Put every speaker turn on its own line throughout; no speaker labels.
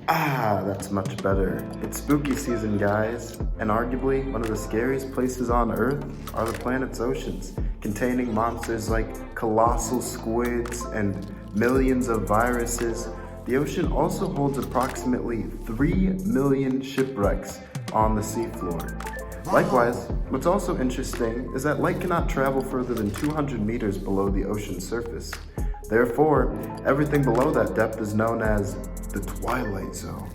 That's much better. It's spooky season, guys, and arguably one of the scariest places on Earth are the planet's oceans, containing monsters like colossal squids and millions of viruses. The ocean also holds approximately 3 million shipwrecks on the seafloor. Likewise, what's also interesting is that light cannot travel further than 200 meters below the ocean's surface. Therefore, everything below that depth is known as the Twilight Zone.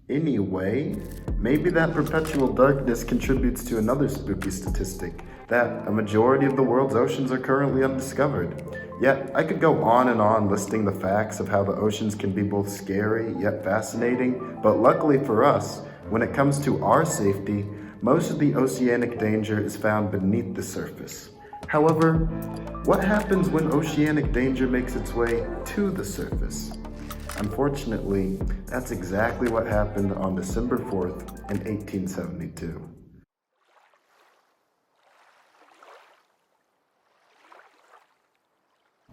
Anyway, maybe that perpetual darkness contributes to another spooky statistic, that a majority of the world's oceans are currently undiscovered. Yet, I could go on and on listing the facts of how the oceans can be both scary yet fascinating, but luckily for us, when it comes to our safety, most of the oceanic danger is found beneath the surface. However, what happens when oceanic danger makes its way to the surface? Unfortunately, that's exactly what happened on December 4th in 1872.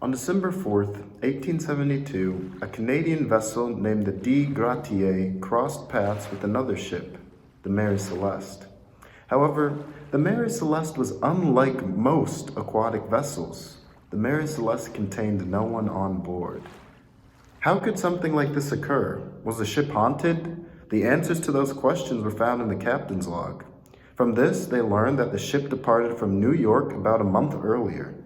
On December 4th, 1872, a Canadian vessel named the De Gratier crossed paths with another ship, the Mary Celeste. However, the Mary Celeste was unlike most aquatic vessels. The Mary Celeste contained no one on board. How could something like this occur? Was the ship haunted? The answers to those questions were found in the captain's log. From this, they learned that the ship departed from New York about a month earlier.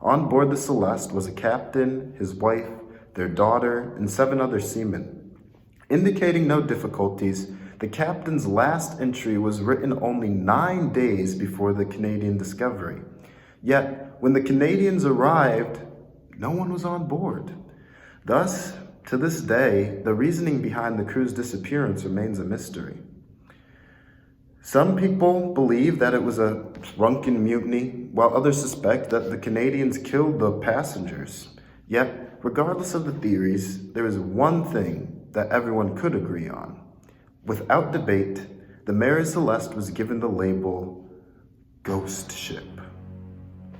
On board the Celeste was a captain, his wife, their daughter, and 7 other seamen. Indicating no difficulties, the captain's last entry was written only 9 days before the Canadian discovery. Yet, when the Canadians arrived, no one was on board. Thus, to this day, the reasoning behind the crew's disappearance remains a mystery. Some people believe that it was a drunken mutiny, while others suspect that the Canadians killed the passengers. Yet, regardless of the theories, there is one thing that everyone could agree on. Without debate, the Mary Celeste was given the label ghost ship.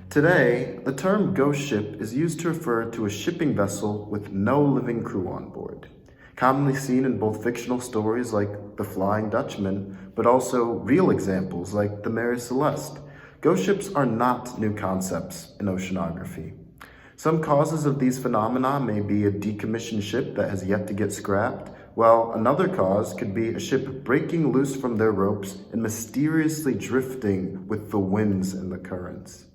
Today, the term ghost ship is used to refer to a shipping vessel with no living crew on board, commonly seen in both fictional stories like The Flying Dutchman, but also real examples like the Mary Celeste. Ghost ships are not new concepts in oceanography. Some causes of these phenomena may be a decommissioned ship that has yet to get scrapped, while another cause could be a ship breaking loose from their ropes and mysteriously drifting with the winds and the currents.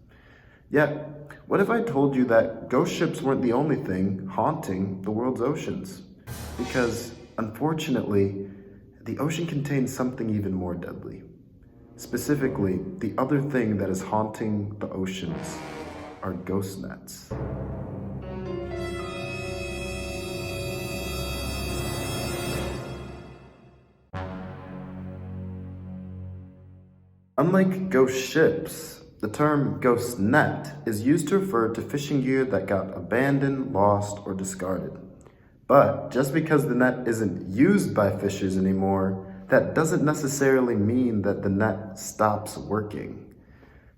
Yet, what if I told you that ghost ships weren't the only thing haunting the world's oceans? Because, unfortunately, the ocean contains something even more deadly. Specifically, the other thing that is haunting the oceans are ghost nets. Unlike ghost ships, the term ghost net is used to refer to fishing gear that got abandoned, lost, or discarded. But just because the net isn't used by fishers anymore, that doesn't necessarily mean that the net stops working.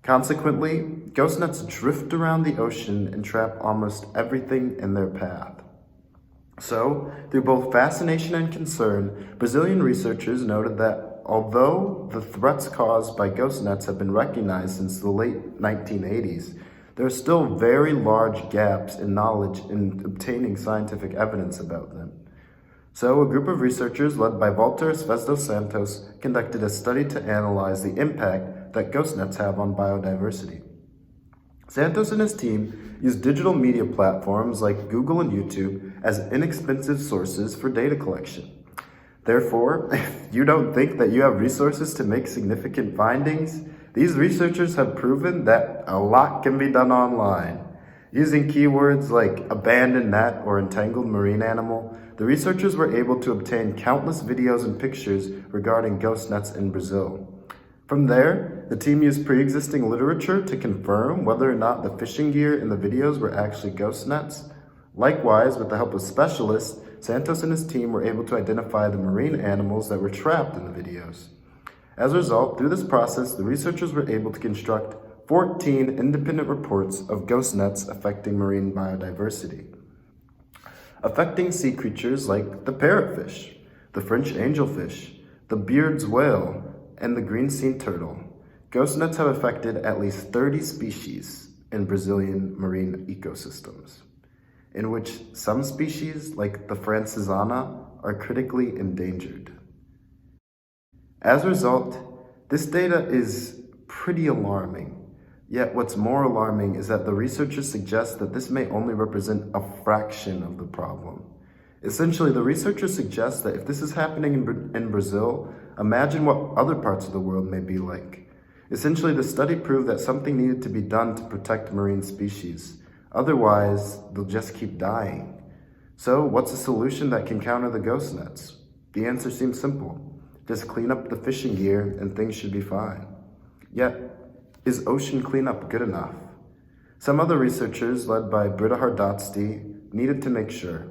Consequently, ghost nets drift around the ocean and trap almost everything in their path. So, through both fascination and concern, Brazilian researchers noted that although the threats caused by ghost nets have been recognized since the late 1980s, there are still very large gaps in knowledge in obtaining scientific evidence about them. So, a group of researchers led by Walter Svez dos Santos conducted a study to analyze the impact that ghost nets have on biodiversity. Santos and his team use digital media platforms like Google and YouTube as inexpensive sources for data collection. Therefore, if you don't think that you have resources to make significant findings, these researchers have proven that a lot can be done online. Using keywords like abandoned net or entangled marine animal, the researchers were able to obtain countless videos and pictures regarding ghost nets in Brazil. From there, the team used pre-existing literature to confirm whether or not the fishing gear in the videos were actually ghost nets. Likewise, with the help of specialists, Santos and his team were able to identify the marine animals that were trapped in the videos. As a result, through this process, the researchers were able to construct 14 independent reports of ghost nets affecting marine biodiversity, affecting sea creatures like the parrotfish, the French angelfish, the Beard's whale, and the green sea turtle. Ghost nets have affected at least 30 species in Brazilian marine ecosystems, in which some species, like the francisana, are critically endangered. As a result, this data is pretty alarming. Yet what's more alarming is that the researchers suggest that this may only represent a fraction of the problem. Essentially, the researchers suggest that if this is happening in Brazil, imagine what other parts of the world may be like. Essentially, the study proved that something needed to be done to protect marine species. Otherwise, they'll just keep dying. So, what's a solution that can counter the ghost nets? The answer seems simple. Just clean up the fishing gear and things should be fine. Yet, is ocean cleanup good enough? Some other researchers, led by Britta Hardotsti, needed to make sure.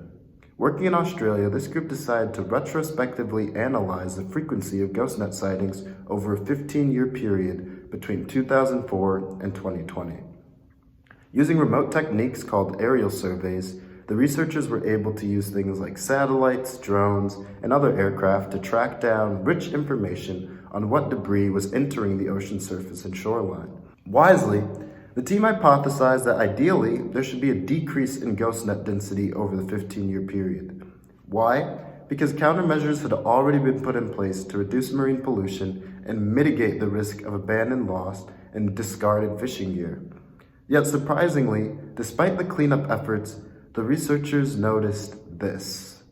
Working in Australia, this group decided to retrospectively analyze the frequency of ghost net sightings over a 15-year period between 2004 and 2020. Using remote techniques called aerial surveys, the researchers were able to use things like satellites, drones, and other aircraft to track down rich information on what debris was entering the ocean surface and shoreline. Wisely, the team hypothesized that ideally there should be a decrease in ghost net density over the 15-year period. Why? Because countermeasures had already been put in place to reduce marine pollution and mitigate the risk of abandoned, lost, and discarded fishing gear. Yet surprisingly, despite the cleanup efforts, the researchers noticed this.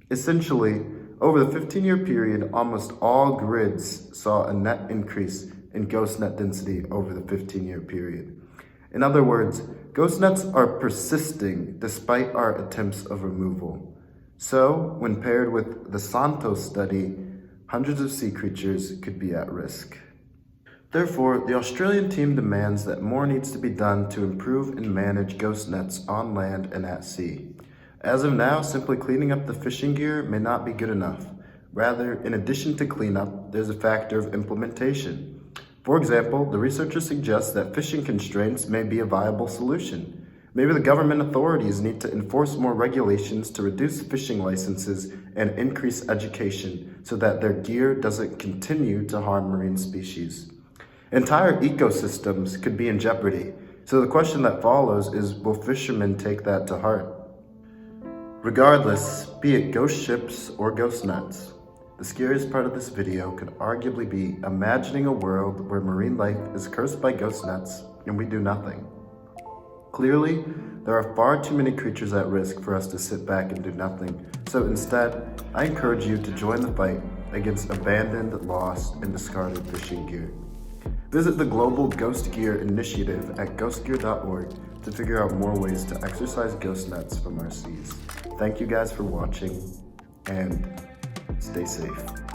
Essentially, over the 15-year period, almost all grids saw a net increase in ghost net density over the 15-year period. In other words, ghost nets are persisting despite our attempts of removal. So, when paired with the Santos study, hundreds of sea creatures could be at risk. Therefore, the Australian team demands that more needs to be done to improve and manage ghost nets on land and at sea. As of now, simply cleaning up the fishing gear may not be good enough. Rather, in addition to cleanup, there's a factor of implementation. For example, the researchers suggest that fishing constraints may be a viable solution. Maybe the government authorities need to enforce more regulations to reduce fishing licenses and increase education so that their gear doesn't continue to harm marine species. Entire ecosystems could be in jeopardy, so the question that follows is, will fishermen take that to heart? Regardless, be it ghost ships or ghost nets, the scariest part of this video could arguably be imagining a world where marine life is cursed by ghost nets and we do nothing. Clearly, there are far too many creatures at risk for us to sit back and do nothing, so instead, I encourage you to join the fight against abandoned, lost, and discarded fishing gear. Visit the Global Ghost Gear Initiative at ghostgear.org to figure out more ways to exorcise ghost nets from our seas. Thank you guys for watching, and stay safe.